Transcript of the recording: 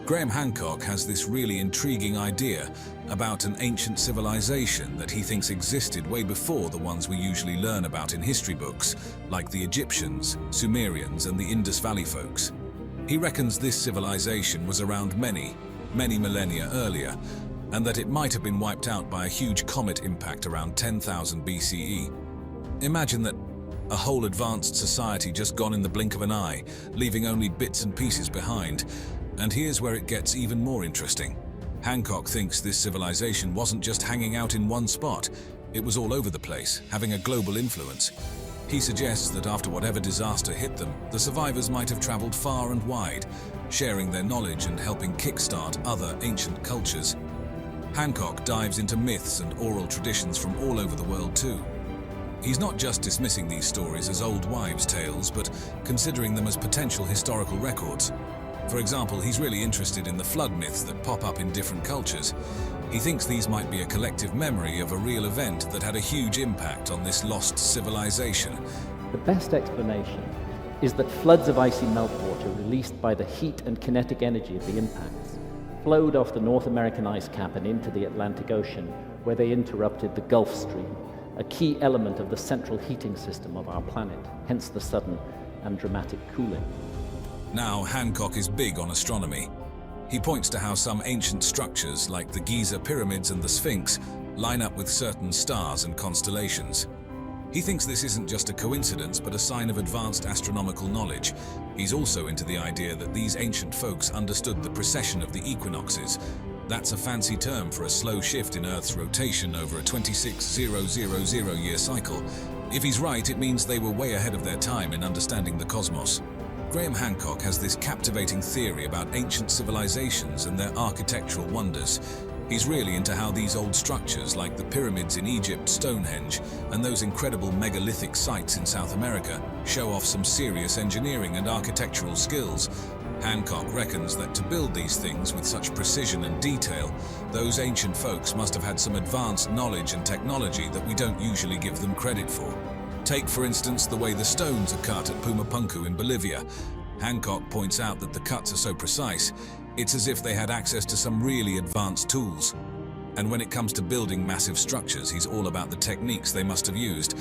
Graham Hancock has this really intriguing idea about an ancient civilization that he thinks existed way before the ones we usually learn about in history books, like the Egyptians, Sumerians, and the Indus Valley folks. He reckons this civilization was around many millennia earlier, and that it might have been wiped out by a huge comet impact around 10,000 BCE. Imagine that a whole advanced society just gone in the blink of an eye, leaving only bits and pieces behind. And here's where it gets even more interesting. Hancock thinks this civilization wasn't just hanging out in one spot, it was all over the place, having a global influence. He suggests that after whatever disaster hit them, the survivors might have traveled far and wide, sharing their knowledge and helping kickstart other ancient cultures. Hancock dives into myths and oral traditions from all over the world too. He's not just dismissing these stories as old wives' tales, but considering them as potential historical records. For example, he's really interested in the flood myths that pop up in different cultures. He thinks these might be a collective memory of a real event that had a huge impact on this lost civilization. The best explanation is that floods of icy meltwater released by the heat and kinetic energy of the impacts flowed off the North American ice cap and into the Atlantic Ocean, where they interrupted the Gulf Stream, a key element of the central heating system of our planet, hence the sudden and dramatic cooling. Now, Hancock is big on astronomy. He points to how some ancient structures, like the Giza pyramids and the Sphinx, line up with certain stars and constellations. He thinks this isn't just a coincidence, but a sign of advanced astronomical knowledge. He's also into the idea that these ancient folks understood the precession of the equinoxes. That's a fancy term for a slow shift in Earth's rotation over a 26,000-year cycle. If he's right, it means they were way ahead of their time in understanding the cosmos. Graham Hancock has this captivating theory about ancient civilizations and their architectural wonders. He's really into how these old structures, like the pyramids in Egypt, Stonehenge, and those incredible megalithic sites in South America, show off some serious engineering and architectural skills. Hancock reckons that to build these things with such precision and detail, those ancient folks must have had some advanced knowledge and technology that we don't usually give them credit for. Take, for instance, the way the stones are cut at Pumapunku in Bolivia. Hancock points out that the cuts are so precise, it's as if they had access to some really advanced tools. And when it comes to building massive structures, he's all about the techniques they must have used.